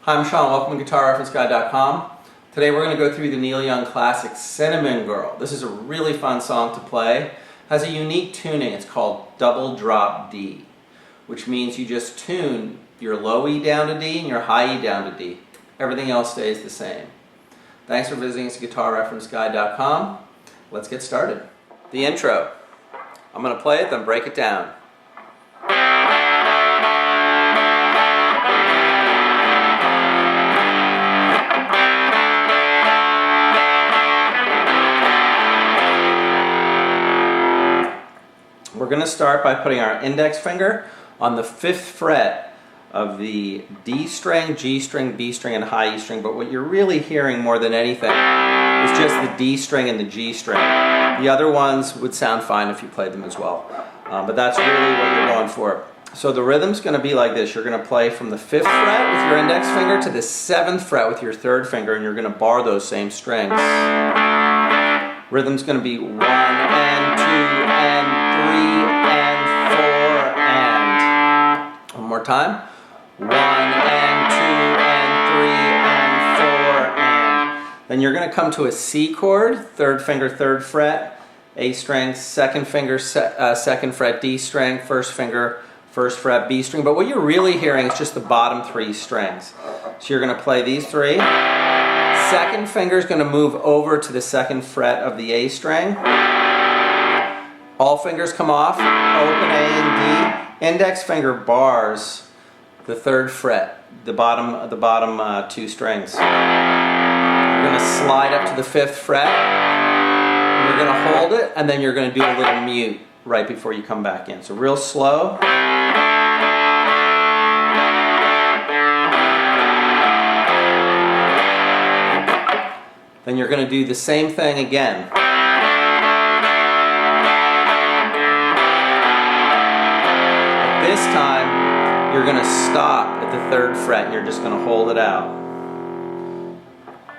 Hi, I'm Shawn. Welcome to GuitarReferenceGuide.com. Today we're going to go through the Neil Young classic Cinnamon Girl. This is a really fun song to play. It has a unique tuning. It's called double drop D, which means you just tune your low E down to D and your high E down to D. Everything else stays the same. Thanks for visiting us at GuitarReferenceGuide.com. Let's get started. The intro. I'm going to play it, then break it down. We're going to start by putting our index finger on the 5th fret of the D string, G string, B string, and high E string, but what you're really hearing more than anything is just the D string and the G string. The other ones would sound fine if you played them as well, but that's really what you're going for. So the rhythm's going to be like this. You're going to play from the 5th fret with your index finger to the 7th fret with your 3rd finger, and you're going to bar those same strings. Rhythm's going to be 1 and 2 and 3 and 4 and. One more time. 1 and 2 and 3 and 4 and. Then you're going to come to a C chord, 3rd finger, 3rd fret, A string, 2nd finger, 2nd fret, D string, 1st finger, 1st fret, B string. But what you're really hearing is just the bottom 3 strings. So you're going to play these 3. 2nd finger is going to move over to the 2nd fret of the A string. All fingers come off, open A and D. Index finger bars the 3rd fret, the bottom 2 strings. You're going to slide up to the 5th fret. You're going to hold it, and then you're going to do a little mute right before you come back in. So real slow. Then you're going to do the same thing again. But this time, you're going to stop at the 3rd fret and you're just going to hold it out.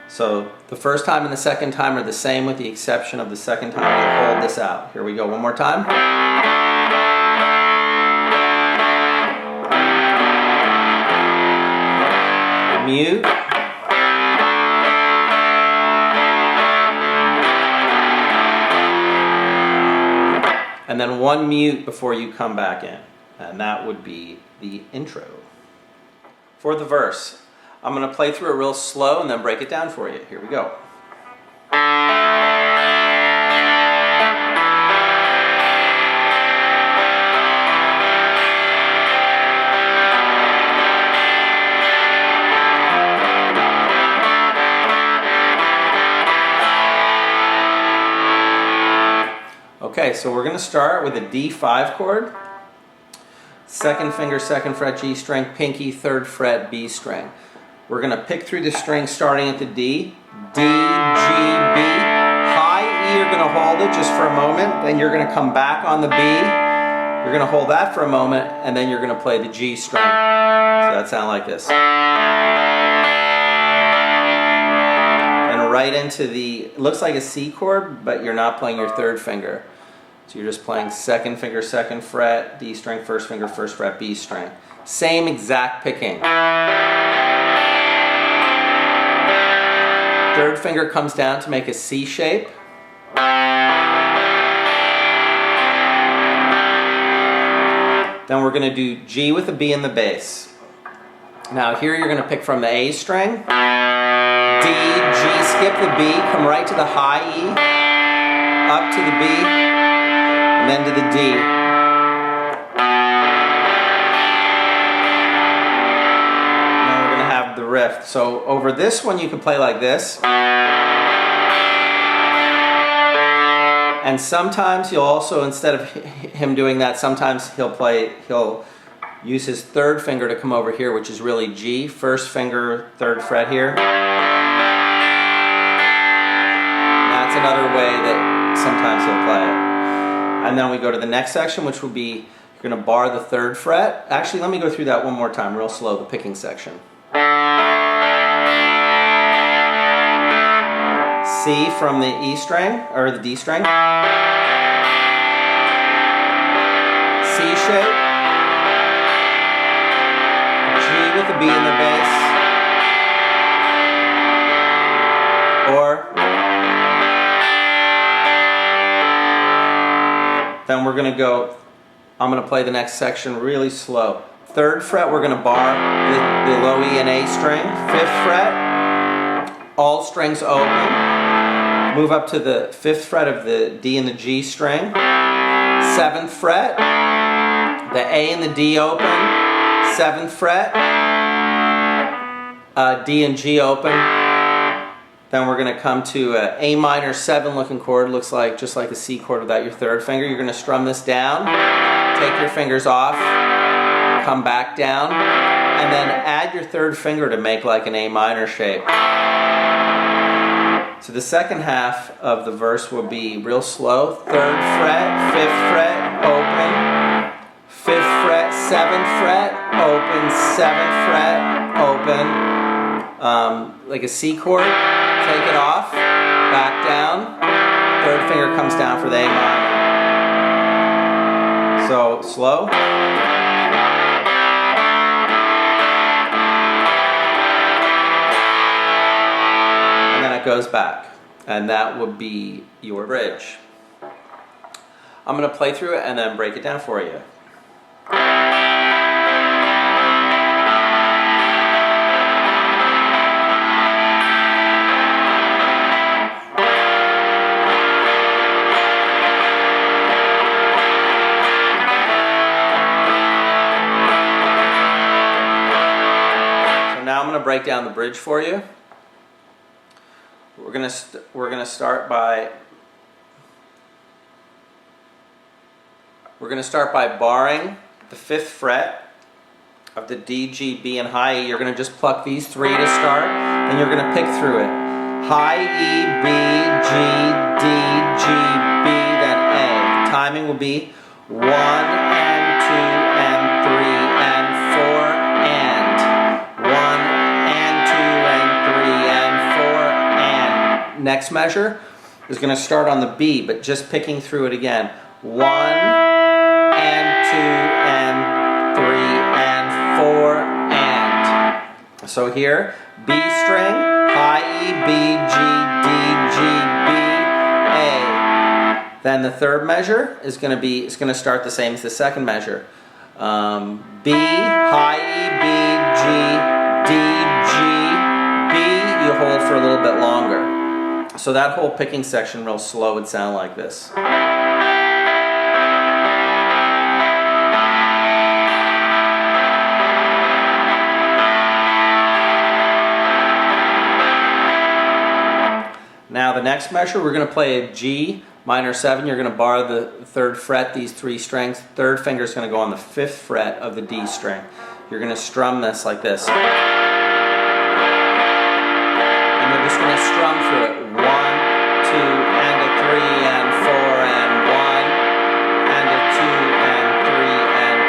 So the first time and the second time are the same with the exception of the second time you hold this out. Here we go, one more time. Mute. And then one mute before you come back in. And that would be the intro. For the verse, I'm going to play through it real slow and then break it down for you. Here we go. Okay, so we're going to start with a D5 chord, 2nd finger, 2nd fret, G string, pinky, 3rd fret, B string. We're going to pick through the string starting at the D, D, G, B. High E, you're going to hold it just for a moment, then you're going to come back on the B, you're going to hold that for a moment, and then you're going to play the G string. So that sounds like this. And right into the, it looks like a C chord, but you're not playing your 3rd finger. So you're just playing 2nd finger, 2nd fret, D string, 1st finger, 1st fret, B string. Same exact picking. 3rd finger comes down to make a C shape. Then we're going to do G with a B in the bass. Now here you're going to pick from the A string, D, G, skip the B, come right to the high E, up to the B, and then to the D. Now we're going to have the riff. So over this one you can play like this. And sometimes he'll also, instead of him doing that, sometimes he'll use his 3rd finger to come over here, which is really G, 1st finger, 3rd fret here. That's another way that sometimes he'll play it. And then we go to the next section, which will be, you're going to bar the 3rd fret. Actually, let me go through that one more time, real slow, the picking section. C from the E string, or the D string. C shape. G with the B in the bass. we're going to go, I'm going to play the next section really slow. 3rd fret, we're going to bar the low E and A string. 5th fret, all strings open. Move up to the 5th fret of the D and the G string. 7th fret, the A and the D open. 7th fret, D and G open. Then we're going to come to A minor 7 looking chord. Looks like just like a C chord without your 3rd finger. You're going to strum this down. Take your fingers off. Come back down. And then add your 3rd finger to make like an A minor shape. So the second half of the verse will be real slow. 3rd fret, 5th fret, open. 5th fret, 7th fret, open. 7th fret, open. Like a C chord. Take it off, back down. 3rd finger comes down for the A minor. So slow. Goes back, and that would be your bridge. I'm going to play through it and then break it down for you. So now I'm going to break down the bridge for you. We're gonna start by barring the 5th fret of the D, G, B, and high E. You're gonna just pluck these 3 to start, and you're gonna pick through it. High E, B, G, D, G, B, then A. The timing will be 1 and 2 and 3 and 4 and 1 and 2 and 3 and 4 and. Next measure is going to start on the B, but just picking through it again. 1 and 2 and 3 and 4 and. So here, B string, high E, B, G, D, G, B, A. Then the 3rd measure is going to start the same as the 2nd measure. B, high E, B, G, D, G, B. You hold for a little bit longer. So that whole picking section real slow would sound like this. Now the next measure, we're going to play a G minor 7. You're going to bar the 3rd fret, these 3 strings. 3rd finger is going to go on the 5th fret of the D string. You're going to strum this like this. And you're just going to strum through it. 1, 2, and a 3, and 4, and 1, and a 2, and 3, and...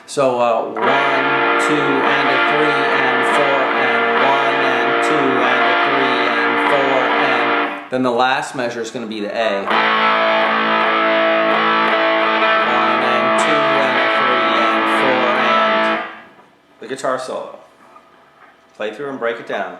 So 1, 2, and a 3, and 4, and 1, and 2, and a 3, and 4, and... Then the last measure is going to be the A. 1, and 2, and a 3, and 4, and... The guitar solo. Play through and break it down.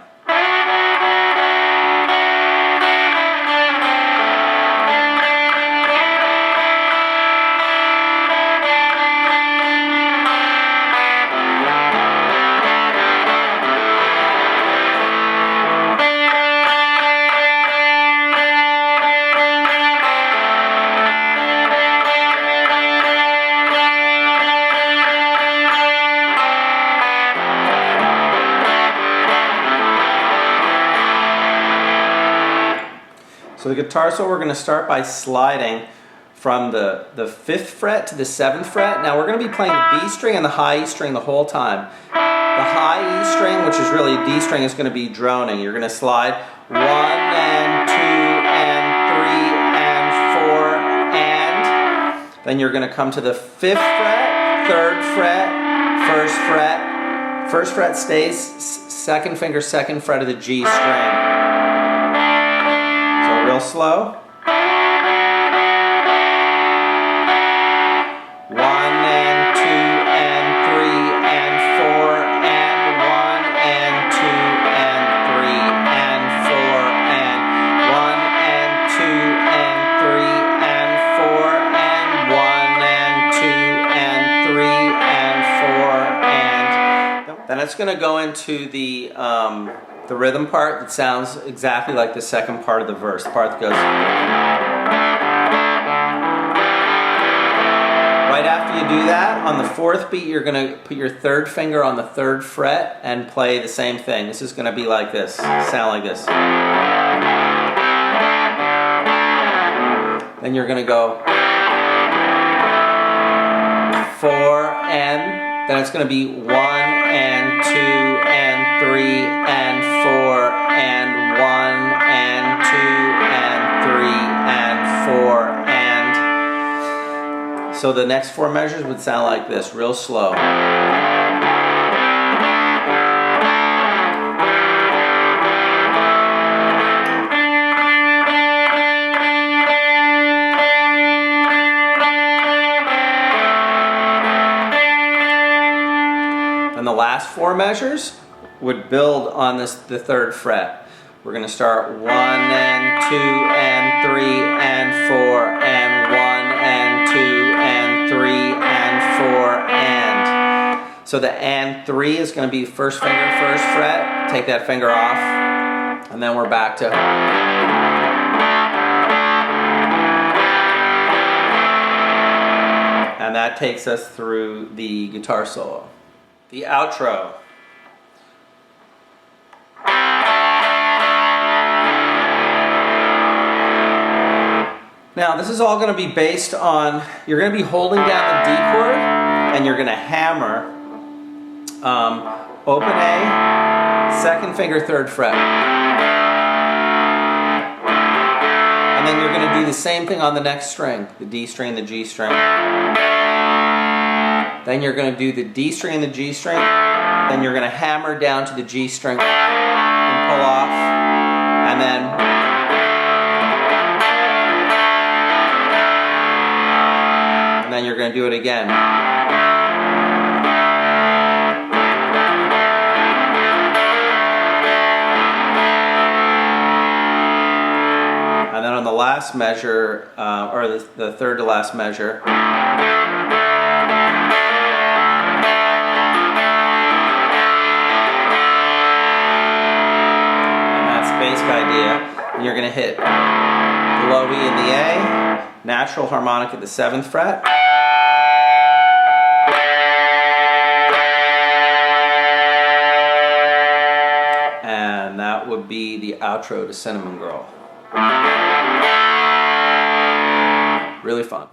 So the guitar solo, we're going to start by sliding from the 5th fret to the 7th fret. Now we're going to be playing the B string and the high E string the whole time. The high E string, which is really a D string, is going to be droning. You're going to slide 1 and 2 and 3 and 4 and. Then you're going to come to the 5th fret, 3rd fret, 1st fret. 1st fret stays, 2nd finger, 2nd fret of the G string. Real slow. 1 and 2 and 3 and 4 and 1 and 2 and 3 and 4 and 1 and 2 and 3 and 4 and 1 Then it's going to go into the rhythm part that sounds exactly like the second part of the verse. The part that goes. Right after you do that, on the fourth beat, you're going to put your third finger on the third fret and play the same thing. This is going to be like this, sound like this. Then you're going to go 4 and, then it's going to be 1 and 2 and 3 and 4 and 1 and 2 and 3 and 4 and. So the next 4 measures would sound like this, real slow. And the last 4 measures would build on the 3rd fret. We're going to start 1 and 2 and 3 and 4 and 1 and 2 and 3 and 4 and. So the and 3 is going to be first finger, first fret. Take that finger off, and then we're back to. And that takes us through the guitar solo. The outro. Now this is all going to be based on, you're going to be holding down the D chord and you're going to hammer open A, second finger, 3rd fret. And then you're going to do the same thing on the next string, the D string, the G string. Then you're going to do the D string and the G string. Then you're going to hammer down to the G string and pull off. And then you're going to do it again. And then on the last measure, or the third to last measure, basic idea, and you're going to hit the low E and the A, natural harmonic at the 7th fret, and that would be the outro to Cinnamon Girl. Really fun.